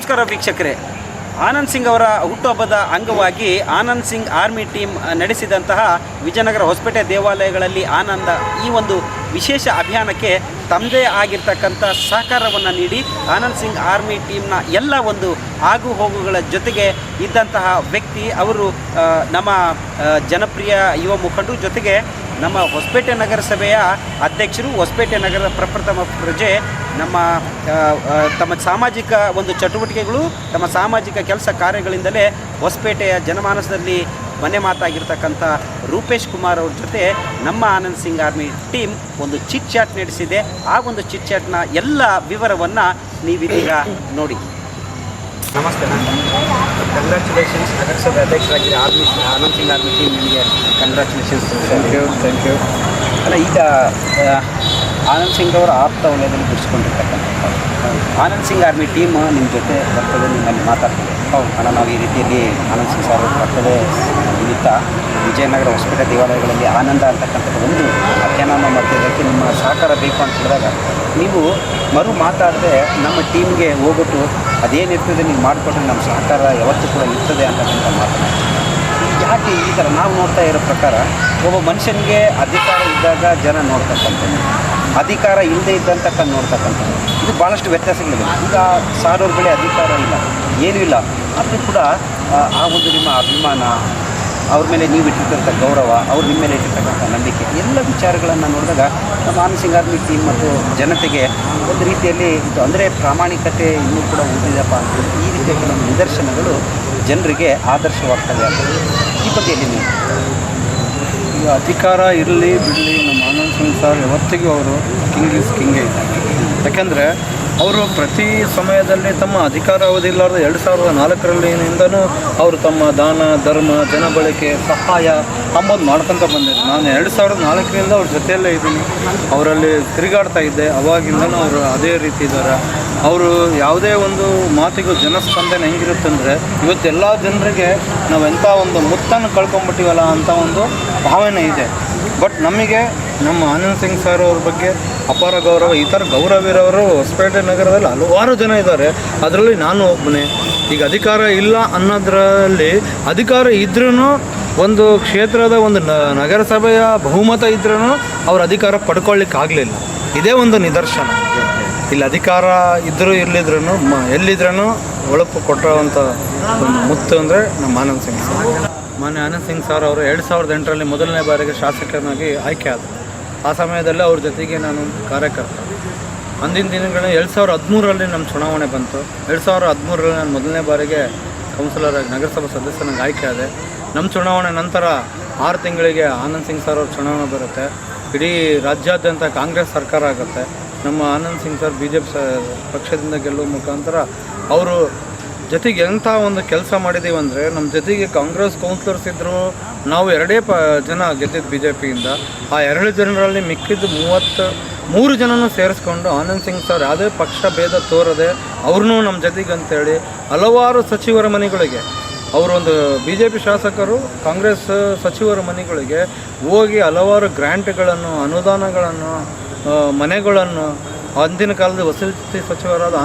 ನಮಸ್ಕಾರ ವೀಕ್ಷಕರೇ. ಆನಂದ್ ಸಿಂಗ್ ಅವರ ಹುಟ್ಟುಹಬ್ಬದ ಅಂಗವಾಗಿ ಆನಂದ್ ಸಿಂಗ್ ಆರ್ಮಿ ಟೀಮ್ ನಡೆಸಿದಂತಹ ವಿಜಯನಗರ ಹೊಸಪೇಟೆ ದೇವಾಲಯಗಳಲ್ಲಿ ಆನಂದ ಈ ಒಂದು ವಿಶೇಷ ಅಭಿಯಾನಕ್ಕೆ ತಮ್ಮದೇ ಆಗಿರ್ತಕ್ಕಂಥ ಸಹಕಾರವನ್ನು ನೀಡಿ ಆನಂದ್ ಸಿಂಗ್ ಆರ್ಮಿ ಟೀಮ್ನ ಎಲ್ಲ ಒಂದು ಆಗು ಹೋಗುಗಳ ಜೊತೆಗೆ ಇದ್ದಂತಹ ವ್ಯಕ್ತಿ ಅವರು. ನಮ್ಮ ಜನಪ್ರಿಯ ಯುವ ಮುಖಂಡರು, ಜೊತೆಗೆ ನಮ್ಮ ಹೊಸಪೇಟೆ ನಗರಸಭೆಯ ಅಧ್ಯಕ್ಷರು, ಹೊಸಪೇಟೆ ನಗರದ ಪ್ರಪ್ರಥಮ ಪ್ರಜೆ. ತಮ್ಮ ಸಾಮಾಜಿಕ ಒಂದು ಚಟುವಟಿಕೆಗಳು, ತಮ್ಮ ಸಾಮಾಜಿಕ ಕೆಲಸ ಕಾರ್ಯಗಳಿಂದಲೇ ಹೊಸಪೇಟೆಯ ಜನಮಾನಸದಲ್ಲಿ ಮನೆ ಮಾತಾಗಿರ್ತಕ್ಕಂಥ ರೂಪೇಶ್ ಕುಮಾರ್ ಅವ್ರ ಜೊತೆ ನಮ್ಮ ಆನಂದ್ ಸಿಂಗ್ ಆರ್ಮಿ ಟೀಮ್ ಒಂದು ಚಿಟ್ ಚಾಟ್ ನಡೆಸಿದೆ. ಆ ಒಂದು ಚಿಟ್ ಚಾಟ್ನ ಎಲ್ಲ ವಿವರವನ್ನು ನೀವಿದೀಗ ನೋಡಿ. ನಮಸ್ತೆ, ಕಂಗ್ರ್ಯಾಚುಲೇಷನ್ಸ್. ನಗರಸಭೆ ಅಧ್ಯಕ್ಷರಾಗಿ ಆನಂದ್ ಸಿಂಗ್ ಆರ್ಮಿ ಟೀಮ್ ನಿಮಗೆ ಕಂಗ್ರ್ಯಾಚುಲೇಷನ್ಸ್. Thank you. ಅಲ್ಲ, ಈಗ ಆನಂದ್ ಸಿಂಗ್ ಅವರ ಆಪ್ತ ವಲಯದಲ್ಲಿ ಬಿಡಿಸ್ಕೊಂಡಿರ್ತಕ್ಕಂಥ ಆನಂದ್ ಸಿಂಗ್ ಆರ್ಮಿ ಟೀಮ್ ನಿಮ್ಮ ಜೊತೆ ಬರ್ತದೆ, ನಿಮ್ಮಲ್ಲಿ ಮಾತಾಡ್ತೀವಿ. ಅಲ್ಲ, ನಾವು ಈ ರೀತಿಯಲ್ಲಿ ಆನಂದ್ ಸಿಂಗ್ ಸರ್ ಬರ್ತದೆ ನಿಮಿತ್ತ ವಿಜಯನಗರ ಹೊಸಪೇಟೆ ದೇವಾಲಯಗಳಲ್ಲಿ ಆನಂದ ಅಂತಕ್ಕಂಥದ್ದು ಒಂದು ಅಭಿಯಾನ ಮಾಡ್ತಿದ್ದಕ್ಕೆ ನಿಮ್ಮ ಸಹಕಾರ ಬೇಕು ಅಂತ ಹೇಳಿದಾಗ ನೀವು ಮಾತಾಡದೆ ನಮ್ಮ ಟೀಮ್ಗೆ ಹೋಗ್ಬಿಟ್ಟು ಅದೇನಿರ್ತದೆ ನೀವು ಮಾಡಿಕೊಟ್ರೆ ನಮ್ಮ ಸಹಕಾರ ಯಾವತ್ತೂ ಕೂಡ ಇರ್ತದೆ ಅಂತಕ್ಕಂಥ ಮಾತನ್ನು ಯಾಕೆ ಈ ಥರ ನಾವು ನೋಡ್ತಾ ಇರೋ ಪ್ರಕಾರ ಒಬ್ಬ ಮನುಷ್ಯನಿಗೆ ಅಧಿಕಾರ ಇದ್ದಾಗ ಜನ ನೋಡ್ತಕ್ಕಂಥದ್ದು, ಅಧಿಕಾರ ಇಲ್ಲದೆ ಇದ್ದಂತಕ್ಕ ನೋಡ್ತಕ್ಕಂಥದ್ದು, ಇದು ಭಾಳಷ್ಟು ವ್ಯತ್ಯಾಸಗಳಿದೆ. ಈಗ ಸಾವಿರ ಬಳಿ ಅಧಿಕಾರ ಇಲ್ಲ, ಏನೂ ಇಲ್ಲ, ಆದರೂ ಕೂಡ ಆ ಒಂದು ನಿಮ್ಮ ಅಭಿಮಾನ, ಅವ್ರ ಮೇಲೆ ನೀವು ಇಟ್ಟಿರ್ತಕ್ಕಂಥ ಗೌರವ, ಅವ್ರು ನಿಮ್ಮ ಮೇಲೆ ಇಟ್ಟಿರ್ತಕ್ಕಂಥ ನಂಬಿಕೆ, ಎಲ್ಲ ವಿಚಾರಗಳನ್ನು ನೋಡಿದಾಗ ನಮ್ಮ ಆನಂದ್ ಸಿಂಗ್ ಆರ್ಮಿ ಟೀಮ್ ಮತ್ತು ಜನತೆಗೆ ಒಂದು ರೀತಿಯಲ್ಲಿ ಇದು ಅಂದರೆ ಪ್ರಾಮಾಣಿಕತೆ ಇನ್ನೂ ಕೂಡ ಉಳಿದಿದೆಯಪ್ಪ ಅಂತ ಈ ರೀತಿಯ ಕೆಲವು ನಿದರ್ಶನಗಳು ಜನರಿಗೆ ಆದರ್ಶವಾಗ್ತವೆ ಅಂತ ಈ ಬದಿಯಲ್ಲಿ ನೀವು ಈಗ ಅಧಿಕಾರ ಇರಲಿ ಬಿಡಲಿ, ನಮ್ಮ ಆನಂದ್ ಸಿಂಗ್ ಸರ್ ಯಾವತ್ತಿಗೂ ಅವರು ಕಿಂಗ್ ಇಸ್ ಕಿಂಗೇ ಇದ್ದಾರೆ. ಯಾಕೆಂದರೆ ಅವರು ಪ್ರತಿ ಸಮಯದಲ್ಲಿ ತಮ್ಮ ಅಧಿಕಾರ ಅವಧಿ ಇಲ್ಲಾರ್ದು 2004ರಿಂದನೂ ಅವರು ತಮ್ಮ ದಾನ ಧರ್ಮ ಜನಬಳಕೆ ಸಹಾಯ ಅಂಬೋದು ಮಾಡ್ಕೊತ ಬಂದಿದ್ದಾರೆ. ನಾನು 2004ರಿಂದ ಅವ್ರ ಜೊತೆಯಲ್ಲೇ ಇದ್ದೀನಿ, ಅವರಲ್ಲಿ ತಿರುಗಾಡ್ತಾ ಇದ್ದೆ. ಅವಾಗಿಂದನೂ ಅವರು ಅದೇ ರೀತಿ ಇದ್ದಾರೆ. ಅವರು ಯಾವುದೇ ಒಂದು ಮಾತಿಗೂ ಜನಸ್ಪಂದನೆ ಹೆಂಗಿರುತ್ತಂದರೆ ಇವತ್ತೆಲ್ಲ ಜನರಿಗೆ ನಾವೆಂಥ ಒಂದು ಮುತ್ತನ್ನು ಕಳ್ಕೊಂಬಿಟ್ಟಿವಲ್ಲ ಅಂತ ಒಂದು ಭಾವನೆ ಇದೆ. ಬಟ್ ನಮಗೆ ನಮ್ಮ ಆನಂದ್ ಸಿಂಗ್ ಸರ್ ಅವ್ರ ಬಗ್ಗೆ ಅಪಾರ ಗೌರವ. ಈ ಥರ ಗೌರವಿರೋರು ಹೊಸಪೇಟೆ ನಗರದಲ್ಲಿ ಹಲವಾರು ಜನ ಇದ್ದಾರೆ, ಅದರಲ್ಲಿ ನಾನು ಒಬ್ಬನೇ. ಈಗ ಅಧಿಕಾರ ಇಲ್ಲ ಅನ್ನೋದ್ರಲ್ಲಿ ಅಧಿಕಾರ ಇದ್ರೂ ಒಂದು ಕ್ಷೇತ್ರದ ಒಂದು ನಗರಸಭೆಯ ಬಹುಮತ ಇದ್ರೂ ಅವ್ರ ಅಧಿಕಾರ ಪಡ್ಕೊಳ್ಳಿಕ್ಕಾಗಲಿಲ್ಲ. ಇದೇ ಒಂದು ನಿದರ್ಶನ. ಇಲ್ಲಿ ಅಧಿಕಾರ ಇದ್ದರೂ ಇರಲಿದ್ರೂ ಎಲ್ಲಿದ್ರೂ ಒಳಪು ಕೊಟ್ಟಿರುವಂಥ ಒಂದು ಮುತ್ತು ಅಂದರೆ ನಮ್ಮ ಆನಂದ್ ಸಿಂಗ್ ಸರ್. ಮಾನ್ಯ ಆನಂದ್ ಸಿಂಗ್ ಸರ್ ಅವರು 2008ರಲ್ಲಿ ಮೊದಲನೇ ಬಾರಿಗೆ ಶಾಸಕನಾಗಿ ಆಯ್ಕೆ ಆದರು. ಆ ಸಮಯದಲ್ಲೇ ಅವ್ರ ಜೊತೆಗೆ ನಾನು ಕಾರ್ಯಕರ್ತ. ಅಂದಿನ ದಿನಗಳಲ್ಲಿ 2013ರಲ್ಲಿ ನಮ್ಮ ಚುನಾವಣೆ ಬಂತು. 2013ರಲ್ಲಿ ನಾನು ಮೊದಲನೇ ಬಾರಿಗೆ ಕೌನ್ಸಿಲರ್ ಆಗಿ ನಗರಸಭಾ ಸದಸ್ಯನಾಗಿ ಆಯ್ಕೆ ಆದೆ. ನಮ್ಮ ಚುನಾವಣೆ ನಂತರ 6 ತಿಂಗಳಿಗೆ ಆನಂದ್ ಸಿಂಗ್ ಸರ್ ಅವ್ರ ಚುನಾವಣೆ ಬರುತ್ತೆ. ಇಡೀ ರಾಜ್ಯಾದ್ಯಂತ ಕಾಂಗ್ರೆಸ್ ಸರ್ಕಾರ ಆಗುತ್ತೆ. ನಮ್ಮ ಆನಂದ್ ಸಿಂಗ್ ಸರ್ BJP ಪಕ್ಷದಿಂದ ಗೆಲ್ಲುವ ಮುಖಾಂತರ ಅವರು ಜೊತೆಗೆ ಎಂಥ ಒಂದು ಕೆಲಸ ಮಾಡಿದ್ದೀವಿ ಅಂದರೆ, ನಮ್ಮ ಜೊತೆಗೆ ಕಾಂಗ್ರೆಸ್ ಕೌನ್ಸಿಲರ್ಸ್ ಇದ್ದರು. ನಾವು 2 ಜನ ಗೆದ್ದಿದ್ದು BJPಯಿಂದ. ಆ 2 ಜನರಲ್ಲಿ ಮಿಕ್ಕಿದ್ದು 33 ಜನನೂ ಸೇರಿಸ್ಕೊಂಡು ಆನಂದ್ ಸಿಂಗ್ ಸರ್ ಯಾವುದೇ ಪಕ್ಷ ಭೇದ ತೋರದೆ ಅವ್ರನ್ನೂ ನಮ್ಮ ಜೊತೆಗೆ ಅಂತೇಳಿ ಹಲವಾರು ಸಚಿವರ ಮನೆಗಳಿಗೆ, ಅವರೊಂದು BJP ಶಾಸಕರು ಕಾಂಗ್ರೆಸ್ ಸಚಿವರ ಮನೆಗಳಿಗೆ ಹೋಗಿ ಹಲವಾರು ಗ್ರ್ಯಾಂಟ್ಗಳನ್ನು, ಅನುದಾನಗಳನ್ನು, ಮನೆಗಳನ್ನು, ಅಂದಿನ ಕಾಲದ ವಸತಿ ಸಚಿವರಾದ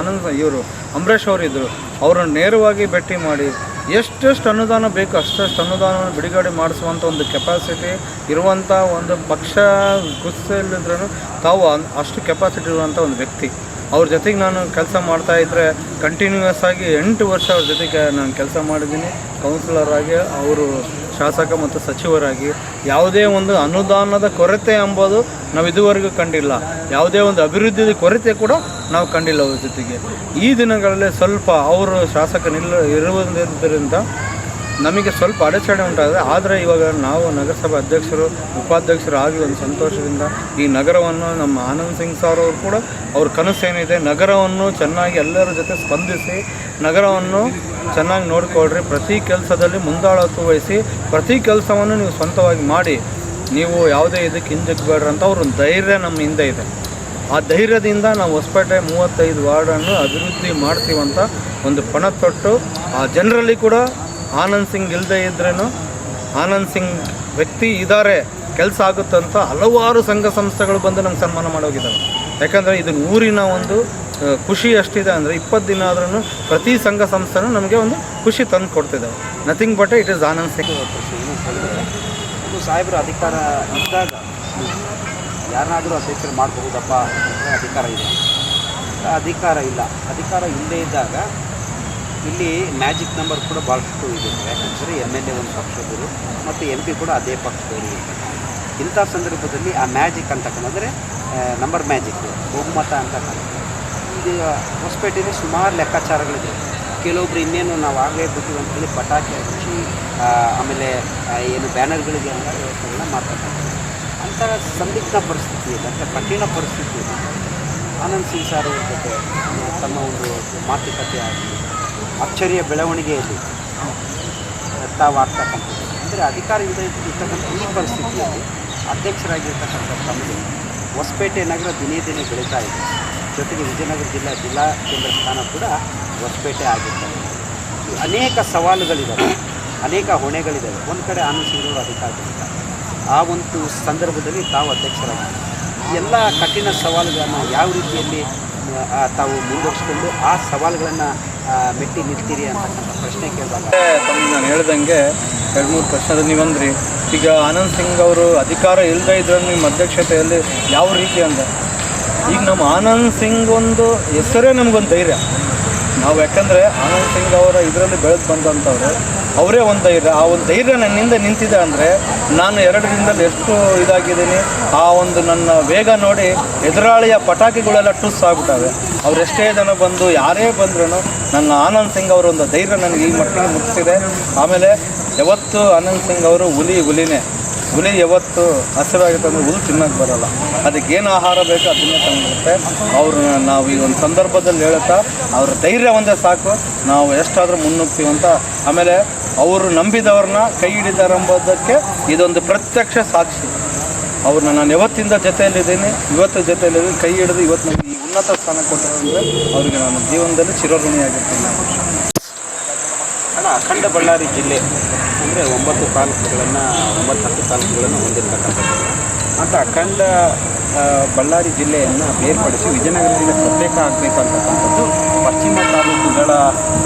ಅಂಬರೀಷ್ ಅವರಿದ್ದರು, ಅವರನ್ನು ನೇರವಾಗಿ ಭೇಟಿ ಮಾಡಿ ಎಷ್ಟೆಷ್ಟು ಅನುದಾನ ಬೇಕು ಅಷ್ಟಷ್ಟು ಅನುದಾನವನ್ನು ಬಿಡುಗಡೆ ಮಾಡಿಸುವಂಥ ಒಂದು ಕೆಪಾಸಿಟಿ ಇರುವಂಥ ಒಂದು ಪಕ್ಷ ಗುರುತಿಸಲಿದ್ರೂ ತಾವು ಅಷ್ಟು ಕೆಪಾಸಿಟಿ ಇರುವಂಥ ಒಂದು ವ್ಯಕ್ತಿ. ಅವ್ರ ಜೊತೆಗೆ ನಾನು ಕೆಲಸ ಮಾಡ್ತಾಯಿದ್ರೆ ಕಂಟಿನ್ಯೂಯಸ್ ಆಗಿ 8 ವರ್ಷ ಅವ್ರ ಜೊತೆಗೆ ನಾನು ಕೆಲಸ ಮಾಡಿದ್ದೀನಿ. ಕೌನ್ಸಿಲರ್ ಆಗಿ, ಅವರು ಶಾಸಕ ಮತ್ತು ಸಚಿವರಾಗಿ. ಯಾವುದೇ ಒಂದು ಅನುದಾನದ ಕೊರತೆ ಎಂಬುದು ನಾವು ಇದುವರೆಗೂ ಕಂಡಿಲ್ಲ. ಯಾವುದೇ ಒಂದು ಅಭಿವೃದ್ಧಿ ಕೊರತೆ ಕೂಡ ನಾವು ಕಂಡಿಲ್ಲ ಅವ್ರ ಜೊತೆಗೆ. ಈ ದಿನಗಳಲ್ಲಿ ಸ್ವಲ್ಪ ಅವರು ಇರುವುದರಿಂದ ನಮಗೆ ಸ್ವಲ್ಪ ಅಡಚಣೆ ಉಂಟಾಗಿದೆ. ಆದರೆ ಇವಾಗ ನಾವು ನಗರಸಭಾ ಅಧ್ಯಕ್ಷರು, ಉಪಾಧ್ಯಕ್ಷರು ಆಗಿ ಒಂದು ಸಂತೋಷದಿಂದ ಈ ನಗರವನ್ನು ನಮ್ಮ ಆನಂದ್ ಸಿಂಗ್ ಸರ್ ಅವರು ಕೂಡ ಅವ್ರ ಕನಸೇನಿದೆ, ನಗರವನ್ನು ಚೆನ್ನಾಗಿ ಎಲ್ಲರ ಜೊತೆ ಸ್ಪಂದಿಸಿ ನಗರವನ್ನು ಚೆನ್ನಾಗಿ ನೋಡಿಕೊಳ್ಳ್ರಿ, ಪ್ರತಿ ಕೆಲಸದಲ್ಲಿ ಮುಂದಾಳತ್ವ ವಹಿಸಿ, ಪ್ರತಿ ಕೆಲಸವನ್ನು ನೀವು ಸ್ವಂತವಾಗಿ ಮಾಡಿ, ನೀವು ಯಾವುದೇ ಇದಕ್ಕೆ ಹಿಂಜಕ್ಕಬೇಡ್ರಿ ಅಂತ ಅವ್ರ ಧೈರ್ಯ ನಮ್ಮ ಹಿಂದೆ ಇದೆ. ಆ ಧೈರ್ಯದಿಂದ ನಾವು ಹೊಸಪೇಟೆ 35 ವಾರ್ಡನ್ನು ಅಭಿವೃದ್ಧಿ ಮಾಡ್ತೀವಂತ ಒಂದು ಪಣ ತೊಟ್ಟು ಆ ಜನರಲ್ಲಿ ಕೂಡ ಆನಂದ್ ಸಿಂಗ್ ಇಲ್ಲದೆ ಇದ್ರೂ ಆನಂದ್ ಸಿಂಗ್ ವ್ಯಕ್ತಿ ಇದ್ದಾರೆ, ಕೆಲಸ ಆಗುತ್ತಂತ ಹಲವಾರು ಸಂಘ ಸಂಸ್ಥೆಗಳು ಬಂದು ನಮ್ಗೆ ಸನ್ಮಾನ ಮಾಡೋಗಿದ್ದಾವೆ. ಯಾಕಂದರೆ ಇದು ಊರಿನ ಒಂದು ಖುಷಿ ಎಷ್ಟಿದೆ ಅಂದರೆ 20 ದಿನ ಆದ್ರೂ ಪ್ರತಿ ಸಂಘ ಸಂಸ್ಥೆನೂ ನಮಗೆ ಒಂದು ಖುಷಿ ತಂದು ಕೊಡ್ತಿದ್ದಾವೆ. Nothing but it is Anand Singh. ಇದು ಸಾಹೇಬರು ಅಧಿಕಾರ ಇದ್ದಾಗ ಯಾರನ್ನಾದರೂ ಅಧ್ಯಕ್ಷರು ಮಾಡಬಹುದಪ್ಪ ಅಂದರೆ ಅಧಿಕಾರ ಇದೆ, ಅಧಿಕಾರ ಇಲ್ಲ. ಅಧಿಕಾರ ಇಲ್ಲದೇ ಇದ್ದಾಗ ಇಲ್ಲಿ ಮ್ಯಾಜಿಕ್ ನಂಬರ್ ಕೂಡ ಭಾಳಷ್ಟು ಇದೆ. ಯಾಕಂದರೆ MLA ಒಂದು ಪಕ್ಷದವರು ಮತ್ತು MP ಕೂಡ ಅದೇ ಪಕ್ಷದವರು ಇರ್ತಾರೆ. ಇಂಥ ಸಂದರ್ಭದಲ್ಲಿ ಆ ಮ್ಯಾಜಿಕ್ ಅಂತಕ್ಕಂಥದ್ರೆ ನಂಬರ್ ಮ್ಯಾಜಿಕ್ ಬಹುಮತ ಅಂತಕ್ಕಂಥ ಇದು ಹೊಸಪೇಟೆಯಲ್ಲಿ ಸುಮಾರು ಲೆಕ್ಕಾಚಾರಗಳಿದೆ. ಕೆಲವೊಬ್ರು ಇನ್ನೇನು ನಾವು ಆಗಲೇ ಬಿಟ್ಟಿವಿ ಅಂತೇಳಿ ಪಟಾಕಿ ಹಚ್ಚಿ ಆಮೇಲೆ ಏನು ಬ್ಯಾನರ್ಗಳಿಗೆ ಎಲ್ಲ ವ್ಯವಸ್ಥೆಗಳನ್ನ ಮಾಡ್ತಾರೆ. ಅಂಥ ಸಂದಿಗ್ಧ ಪರಿಸ್ಥಿತಿಯಲ್ಲಿ ಅಂದರೆ ಕಠಿಣ ಪರಿಸ್ಥಿತಿಯಲ್ಲಿ ಆನಂದ್ ಸಿಂಗ್ ಸರ್ ಅವ್ರ ಜೊತೆ ತಮ್ಮ ಒಂದು ಮಾತುಕತೆ ಆಗಲಿ ಅಚ್ಚರಿಯ ಬೆಳವಣಿಗೆಯಲ್ಲಿ ತಾವಾಗ್ತಕ್ಕಂಥದ್ದು ಅಂದರೆ ಅಧಿಕಾರದಿಂದ ಇರ್ತಕ್ಕಂಥ ಈ ಪರಿಸ್ಥಿತಿಯಲ್ಲಿ ಅಧ್ಯಕ್ಷರಾಗಿರ್ತಕ್ಕಂಥ ತಮಗೆ ಹೊಸಪೇಟೆ ನಗರ ದಿನೇ ದಿನೇ ಬೆಳೀತಾ ಇದೆ. ಜೊತೆಗೆ ವಿಜಯನಗರ ಜಿಲ್ಲಾ ಕೇಂದ್ರ ಸ್ಥಾನ ಕೂಡ ಹೊಸಪೇಟೆ ಆಗಿರ್ತದೆ. ಅನೇಕ ಸವಾಲುಗಳಿದ್ದಾವೆ, ಅನೇಕ ಹೊಣೆಗಳಿದ್ದಾವೆ. ಒಂದು ಕಡೆ ಆನಂದ್ ಸಿಂಗ್ ಅವರು ಅಧಿಕಾರದಲ್ಲಿದ್ದಾರೆ. ಆ ಒಂದು ಸಂದರ್ಭದಲ್ಲಿ ತಾವು ಅಧ್ಯಕ್ಷರಾಗಿದ್ದಾರೆ. ಎಲ್ಲ ಕಠಿಣ ಸವಾಲುಗಳನ್ನು ಯಾವ ರೀತಿಯಲ್ಲಿ ತಾವು ಮುಂದುವರಿಸಿಕೊಂಡು ಆ ಸವಾಲುಗಳನ್ನು ಮೆಟ್ಟಿ ನಿಲ್ತೀರಿ ಅಂತಕ್ಕಂಥ ಪ್ರಶ್ನೆ ಕೇಳಿದಾಗ ತಮಗೆ ನಾನು ಹೇಳ್ದಂಗೆ 2-3 ಪ್ರಶ್ನೆ ನೀವಂದ್ರಿ. ಈಗ ಆನಂದ್ ಸಿಂಗ್ ಅವರು ಅಧಿಕಾರ ಇಲ್ಲದೇ ಇದ್ರೆ ನಿಮ್ಮ ಅಧ್ಯಕ್ಷತೆಯಲ್ಲಿ ಯಾವ ರೀತಿ ಅಂದರೆ ಈಗ ನಮ್ಮ ಆನಂದ್ ಸಿಂಗ್ ಒಂದು ಹೆಸರೇ ನಮಗೊಂದು ಧೈರ್ಯ. ನಾವು ಯಾಕಂದರೆ ಆನಂದ್ ಸಿಂಗ್ ಅವರ ಇದರಲ್ಲಿ ಬೆಳೆದು ಬಂದಂಥವ್ರು ಅವರೇ ಒಂದು ಧೈರ್ಯ. ಆ ಒಂದು ಧೈರ್ಯ ನನ್ನಿಂದ ನಿಂತಿದೆ ಅಂದರೆ ನಾನು 2 ದಿನದಲ್ಲಿ ಎಷ್ಟು ಇದಾಗಿದ್ದೀನಿ. ಆ ಒಂದು ನನ್ನ ವೇಗ ನೋಡಿ ಎದುರಾಳಿಯ ಪಟಾಕಿಗಳೆಲ್ಲ ಟುಸ್ ಆಗ್ಬಿಟ್ಟವೆ. ಅವರೆಷ್ಟೇ ಜನ ಬಂದು ಯಾರೇ ಬಂದ್ರೂ ನನ್ನ ಆನಂದ್ ಸಿಂಗ್ ಅವರ ಒಂದು ಧೈರ್ಯ ನನಗೆ ಈ ಮಟ್ಟಿಗೆ ಮುಟ್ಟಿಸಿದೆ. ಆಮೇಲೆ ಯಾವತ್ತು ಆನಂದ್ ಸಿಂಗ್ ಅವರು ಹುಲಿ ಯಾವತ್ತು ಹಸಿರಾಗಿತ್ತು ಅಂದರೆ ಹುಲ್ಲು ತಿನ್ನೋಕ್ಕೆ ಬರೋಲ್ಲ. ಅದಕ್ಕೇನು ಆಹಾರ ಬೇಕೋ ಅದನ್ನೇ ತಂದಿರುತ್ತೆ. ಅವ್ರನ್ನ ನಾವು ಈ ಒಂದು ಸಂದರ್ಭದಲ್ಲಿ ಹೇಳ್ತಾ ಅವ್ರ ಧೈರ್ಯ ಒಂದೇ ಸಾಕು, ನಾವು ಎಷ್ಟಾದರೂ ಮುನ್ನುಗ್ತೀವಿ ಅಂತ. ಆಮೇಲೆ ಅವರು ನಂಬಿದವ್ರನ್ನ ಕೈ ಹಿಡಿದಾರೆಂಬುದಕ್ಕೆ ಇದೊಂದು ಪ್ರತ್ಯಕ್ಷ ಸಾಕ್ಷಿ. ಅವ್ರನ್ನ ನಾನು ಯಾವತ್ತಿಂದ ಜೊತೆಯಲ್ಲಿದ್ದೀನಿ, ಇವತ್ತು ಜೊತೆಯಲ್ಲಿದ್ದೀನಿ. ಕೈ ಹಿಡಿದು ಇವತ್ತು ನನಗೆ ಈ ಉನ್ನತ ಸ್ಥಾನ ಕೊಟ್ಟರು ಅಂದರೆ ಅವರಿಗೆ ನಾನು ಜೀವನದಲ್ಲಿ ಚಿರಋಣಿಯಾಗಿರ್ತೀನಿ. ಅಖಂಡ ಬಳ್ಳಾರಿ ಜಿಲ್ಲೆ ಅಂದರೆ 9 ತಾಲೂಕುಗಳನ್ನು 9-10 ತಾಲೂಕುಗಳನ್ನು ಹೊಂದಿರತಕ್ಕಂಥದ್ದು. ಅಂತ ಅಖಂಡ ಬಳ್ಳಾರಿ ಜಿಲ್ಲೆಯನ್ನು ಬೇರ್ಪಡಿಸಿ ವಿಜಯನಗರ ಜಿಲ್ಲೆ ಪ್ರತ್ಯೇಕ ಆಗಬೇಕಂತಕ್ಕಂಥದ್ದು ಪಶ್ಚಿಮ ತಾಲೂಕುಗಳ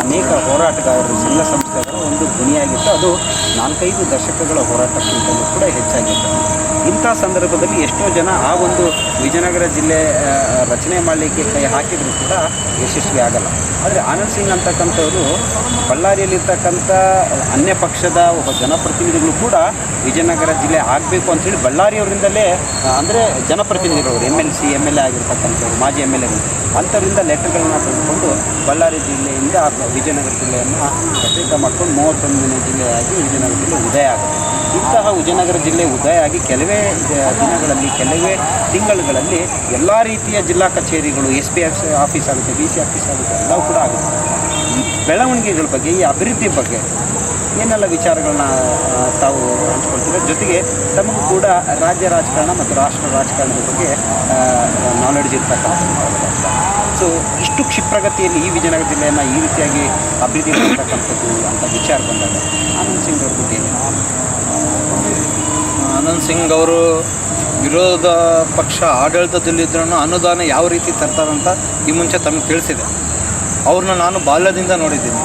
ಅನೇಕ ಹೋರಾಟಗಾರರು ಸಂಘ ಸಂಸ್ಥೆಗಳ ಒಂದು ಧ್ವನಿಯಾಗಿತ್ತು. ಅದು 4-5 ದಶಕಗಳ ಹೋರಾಟಕ್ಕಿಂತಲೂ ಕೂಡ ಹೆಚ್ಚಾಗಿತ್ತು. ಇಂಥ ಸಂದರ್ಭದಲ್ಲಿ ಎಷ್ಟೋ ಜನ ಆ ಒಂದು ವಿಜಯನಗರ ಜಿಲ್ಲೆ ರಚನೆ ಮಾಡಲಿಕ್ಕೆ ಕೈ ಹಾಕಿದರೂ ಕೂಡ ಯಶಸ್ವಿ ಆಗಲ್ಲ. ಆದರೆ ಆನಂದ್ ಸಿಂಗ್ ಅಂತಕ್ಕಂಥವರು ಬಳ್ಳಾರಿಯಲ್ಲಿರ್ತಕ್ಕಂಥ ಅನ್ಯ ಪಕ್ಷದ ಒಬ್ಬ ಜನಪ್ರತಿನಿಧಿಗಳು ಕೂಡ ವಿಜಯನಗರ ಜಿಲ್ಲೆ ಆಗಬೇಕು ಅಂಥೇಳಿ ಬಳ್ಳಾರಿಯವರಿಂದಲೇ ಅಂದರೆ ಜನಪ್ರತಿನಿಧಿಗಳು MLC MLA ಆಗಿರ್ತಕ್ಕಂಥವ್ರು ಮಾಜಿ MLAಗಳು ಅಂಥವರಿಂದ ಲೆಟರ್ಗಳನ್ನ ತೆಗೆದುಕೊಂಡು ಬಳ್ಳಾರಿ ಜಿಲ್ಲೆಯಿಂದ ವಿಜಯನಗರ ಜಿಲ್ಲೆಯನ್ನು ಪ್ರತ್ಯೇಕ ಮಾಡ್ಕೊಂಡು 31ನೇ ಜಿಲ್ಲೆಯಾಗಿ ವಿಜಯನಗರ ಜಿಲ್ಲೆ ಉದಯ ಆಗುತ್ತೆ. ಇಂತಹ ವಿಜಯನಗರ ಜಿಲ್ಲೆ ಉದಯ ಆಗಿ ಕೆಲವೇ ದಿನಗಳಲ್ಲಿ ಕೆಲವೇ ತಿಂಗಳುಗಳಲ್ಲಿ ಎಲ್ಲ ರೀತಿಯ ಜಿಲ್ಲಾ ಕಚೇರಿಗಳು SP ಆಫೀಸ್ ಆಗುತ್ತೆ, BC ಆಫೀಸ್ ಆಗುತ್ತೆ, ಎಲ್ಲವೂ ಕೂಡ ಆಗುತ್ತೆ. ಈ ಬೆಳವಣಿಗೆಗಳ ಬಗ್ಗೆ, ಈ ಅಭಿವೃದ್ಧಿ ಬಗ್ಗೆ ಏನೆಲ್ಲ ವಿಚಾರಗಳನ್ನ ತಾವು ಹಂಚ್ಕೊಳ್ತೀರ? ಜೊತೆಗೆ ತಮಗೂ ಕೂಡ ರಾಜ್ಯ ರಾಜಕಾರಣ ಮತ್ತು ರಾಷ್ಟ್ರ ರಾಜಕಾರಣದ ಬಗ್ಗೆ ನಾಲೆಡ್ಜ್ ಇರ್ತಕ್ಕಂಥ. ಸೊ ಇಷ್ಟು ಕ್ಷಿಪ್ರಗತಿಯಲ್ಲಿ ಈ ವಿಜಯನಗರ ಜಿಲ್ಲೆಯನ್ನು ಈ ರೀತಿಯಾಗಿ ಅಭಿವೃದ್ಧಿ ಮಾಡ್ತಕ್ಕಂಥದ್ದು ಅಂತ ವಿಚಾರ ಬಂದಾಗ ಆನಂದ್ ಸಿಂಗ್ ಅವ್ರ ಬಗ್ಗೆ ಆನಂದ್ ಸಿಂಗ್ ಅವರು ವಿರೋಧ ಪಕ್ಷ ಆಡಳಿತದಲ್ಲಿದ್ರೂ ಅನುದಾನ ಯಾವ ರೀತಿ ತರ್ತಾರಂತ ಈ ಮುಂಚೆ ತಮಗೆ ತಿಳಿಸಿದೆ. ಅವ್ರನ್ನ ನಾನು ಬಾಲ್ಯದಿಂದ ನೋಡಿದ್ದೀನಿ.